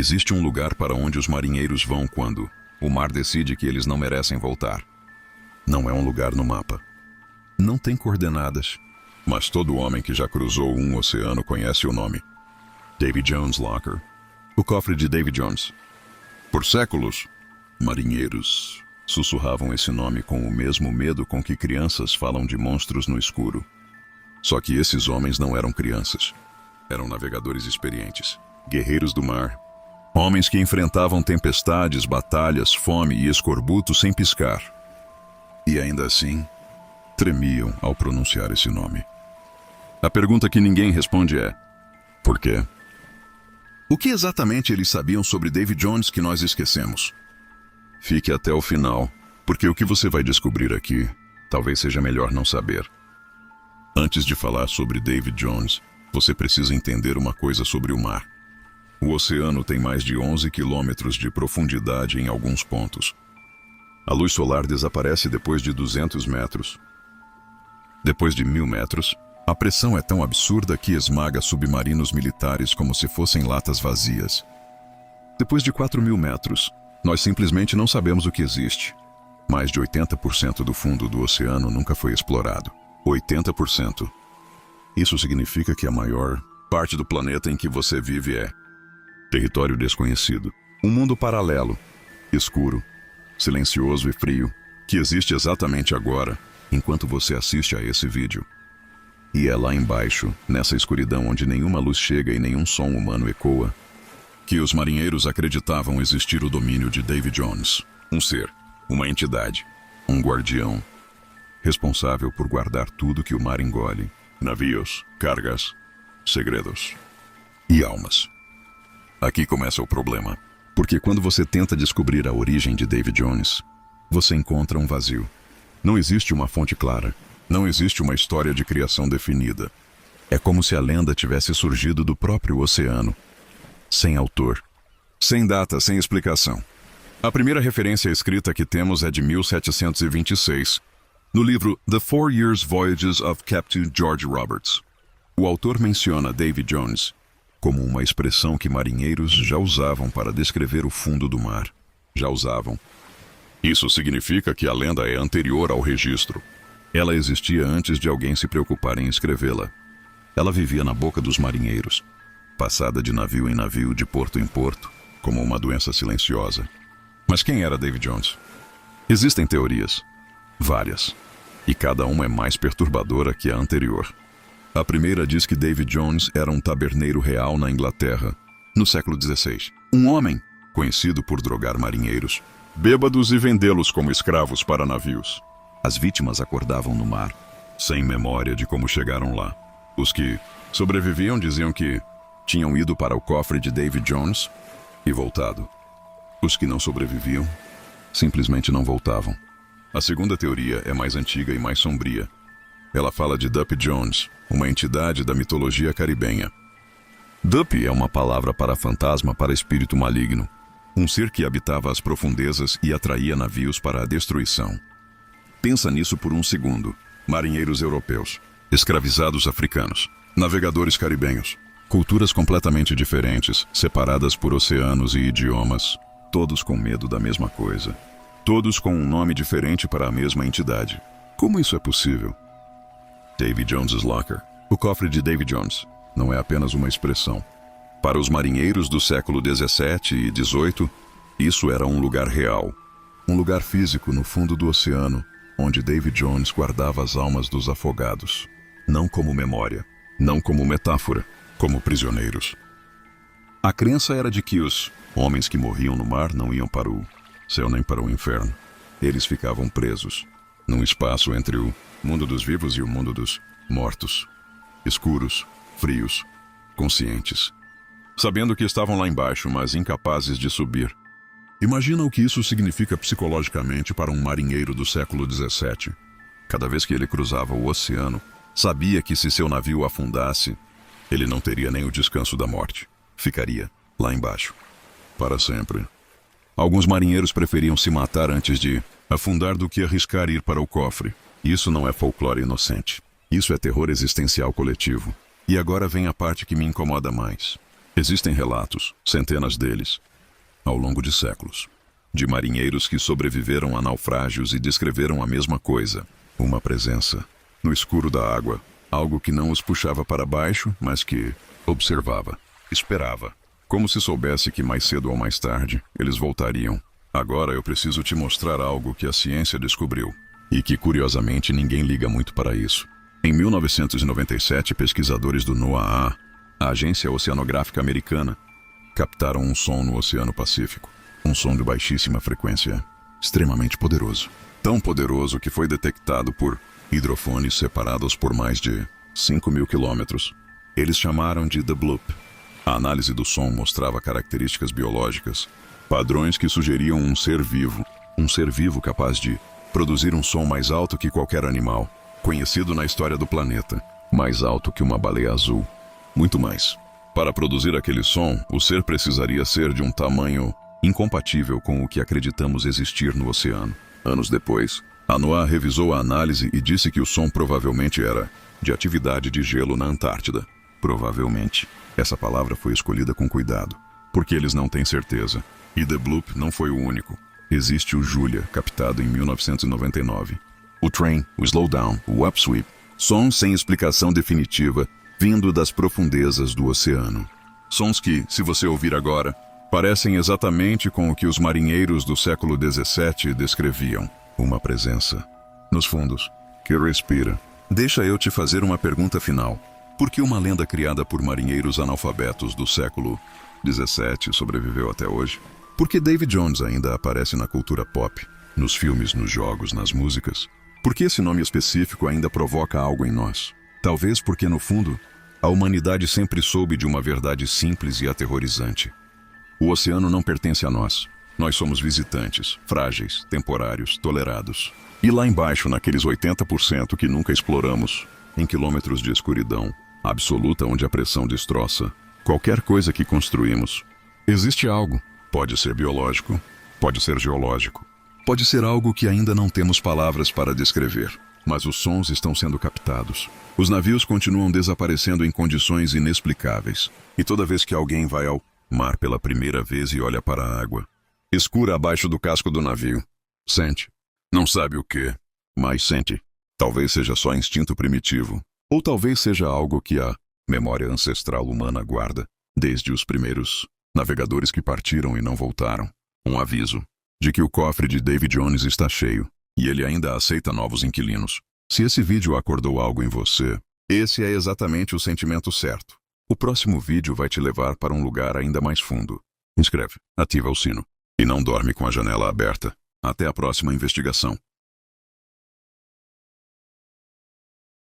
Existe um lugar para onde os marinheiros vão quando o mar decide que eles não merecem voltar. Não é um lugar no mapa. Não tem coordenadas, mas todo homem que já cruzou um oceano conhece o nome. Davy Jones Locker. O cofre de Davy Jones. Por séculos, marinheiros sussurravam esse nome com o mesmo medo com que crianças falam de monstros no escuro. Só que esses homens não eram crianças. Eram navegadores experientes, guerreiros do mar. Homens que enfrentavam tempestades, batalhas, fome e escorbuto sem piscar. E ainda assim, tremiam ao pronunciar esse nome. A pergunta que ninguém responde é: por quê? O que exatamente eles sabiam sobre Davy Jones que nós esquecemos? Fique até o final, porque o que você vai descobrir aqui talvez seja melhor não saber. Antes de falar sobre Davy Jones, você precisa entender uma coisa sobre o mar. O oceano tem mais de 11 quilômetros de profundidade em alguns pontos. A luz solar desaparece depois de 200 metros. Depois de 1000 metros, a pressão é tão absurda que esmaga submarinos militares como se fossem latas vazias. Depois de 4000 metros, nós simplesmente não sabemos o que existe. Mais de 80% do fundo do oceano nunca foi explorado. 80%. Isso significa que a maior parte do planeta em que você vive é território desconhecido. Um mundo paralelo, escuro, silencioso e frio, que existe exatamente agora, enquanto você assiste a esse vídeo. E é lá embaixo, nessa escuridão onde nenhuma luz chega e nenhum som humano ecoa, que os marinheiros acreditavam existir o domínio de Davy Jones, um ser, uma entidade, um guardião, responsável por guardar tudo que o mar engole: navios, cargas, segredos e almas. Aqui começa o problema, porque quando você tenta descobrir a origem de Davy Jones, você encontra um vazio. Não existe uma fonte clara, não existe uma história de criação definida. É como se a lenda tivesse surgido do próprio oceano, sem autor, sem data, sem explicação. A primeira referência escrita que temos é de 1726, no livro The 4 Years Voyages of Captain George Roberts. O autor menciona Davy Jones como uma expressão que marinheiros já usavam para descrever o fundo do mar. Já usavam. Isso significa que a lenda é anterior ao registro. Ela existia antes de alguém se preocupar em escrevê-la. Ela vivia na boca dos marinheiros, passada de navio em navio, de porto em porto, como uma doença silenciosa. Mas quem era Davy Jones? Existem teorias, várias, e cada uma é mais perturbadora que a anterior. A primeira diz que Davy Jones era um taberneiro real na Inglaterra, no século XVI. Um homem conhecido por drogar marinheiros, bêbados, e vendê-los como escravos para navios. As vítimas acordavam no mar, sem memória de como chegaram lá. Os que sobreviviam diziam que tinham ido para o cofre de Davy Jones e voltado. Os que não sobreviviam simplesmente não voltavam. A segunda teoria é mais antiga e mais sombria. Ela fala de Dup Jones, uma entidade da mitologia caribenha. Dup é uma palavra para fantasma, para espírito maligno. Um ser que habitava as profundezas e atraía navios para a destruição. Pensa nisso por um segundo. Marinheiros europeus, escravizados africanos, navegadores caribenhos, culturas completamente diferentes, separadas por oceanos e idiomas, todos com medo da mesma coisa. Todos com um nome diferente para a mesma entidade. Como isso é possível? Davy Jones's Locker. O cofre de Davy Jones não é apenas uma expressão. Para os marinheiros do século XVII e XVIII, isso era um lugar real. Um lugar físico no fundo do oceano, onde Davy Jones guardava as almas dos afogados. Não como memória, não como metáfora, como prisioneiros. A crença era de que os homens que morriam no mar não iam para o céu nem para o inferno. Eles ficavam presos, num espaço entre o mundo dos vivos e o mundo dos mortos. Escuros, frios, conscientes. Sabendo que estavam lá embaixo, mas incapazes de subir. Imagina o que isso significa psicologicamente para um marinheiro do século XVII. Cada vez que ele cruzava o oceano, sabia que se seu navio afundasse, ele não teria nem o descanso da morte. Ficaria lá embaixo, para sempre. Alguns marinheiros preferiam se matar antes de afundar do que arriscar ir para o cofre. Isso não é folclore inocente. Isso é terror existencial coletivo. E agora vem a parte que me incomoda mais. Existem relatos, centenas deles, ao longo de séculos, de marinheiros que sobreviveram a naufrágios e descreveram a mesma coisa. Uma presença, no escuro da água, algo que não os puxava para baixo, mas que observava, esperava, como se soubesse que mais cedo ou mais tarde eles voltariam. Agora eu preciso te mostrar algo que a ciência descobriu, e que curiosamente ninguém liga muito para isso. Em 1997, pesquisadores do NOAA, a Agência Oceanográfica Americana, captaram um som no Oceano Pacífico. Um som de baixíssima frequência, extremamente poderoso. Tão poderoso que foi detectado por hidrofones separados por mais de 5.000 quilômetros. Eles chamaram de The Bloop. A análise do som mostrava características biológicas, padrões que sugeriam um ser vivo capaz de produzir um som mais alto que qualquer animal conhecido na história do planeta, mais alto que uma baleia azul, muito mais. Para produzir aquele som, o ser precisaria ser de um tamanho incompatível com o que acreditamos existir no oceano. Anos depois, a NOAA revisou a análise e disse que o som provavelmente era de atividade de gelo na Antártida. Provavelmente. Essa palavra foi escolhida com cuidado, porque eles não têm certeza. E The Bloop não foi o único. Existe o Julia, captado em 1999. O Train, o Slowdown, o Upsweep. Sons sem explicação definitiva, vindo das profundezas do oceano. Sons que, se você ouvir agora, parecem exatamente com o que os marinheiros do século XVII descreviam. Uma presença, nos fundos, que respira. Deixa eu te fazer uma pergunta final. Por que uma lenda criada por marinheiros analfabetos do século XVII sobreviveu até hoje? Por que Davy Jones ainda aparece na cultura pop, nos filmes, nos jogos, nas músicas? Por que esse nome específico ainda provoca algo em nós? Talvez porque, no fundo, a humanidade sempre soube de uma verdade simples e aterrorizante. O oceano não pertence a nós. Nós somos visitantes, frágeis, temporários, tolerados. E lá embaixo, naqueles 80% que nunca exploramos, em quilômetros de escuridão absoluta onde a pressão destroça qualquer coisa que construímos, existe algo. Pode ser biológico, pode ser geológico, pode ser algo que ainda não temos palavras para descrever. Mas os sons estão sendo captados. Os navios continuam desaparecendo em condições inexplicáveis. E toda vez que alguém vai ao mar pela primeira vez e olha para a água escura abaixo do casco do navio, sente. Não sabe o que, mas sente. Talvez seja só instinto primitivo. Ou talvez seja algo que a memória ancestral humana guarda, desde os primeiros navegadores que partiram e não voltaram. Um aviso de que o cofre de Davy Jones está cheio, e ele ainda aceita novos inquilinos. Se esse vídeo acordou algo em você, esse é exatamente o sentimento certo. O próximo vídeo vai te levar para um lugar ainda mais fundo. Inscreve, ativa o sino, e não dorme com a janela aberta. Até a próxima investigação.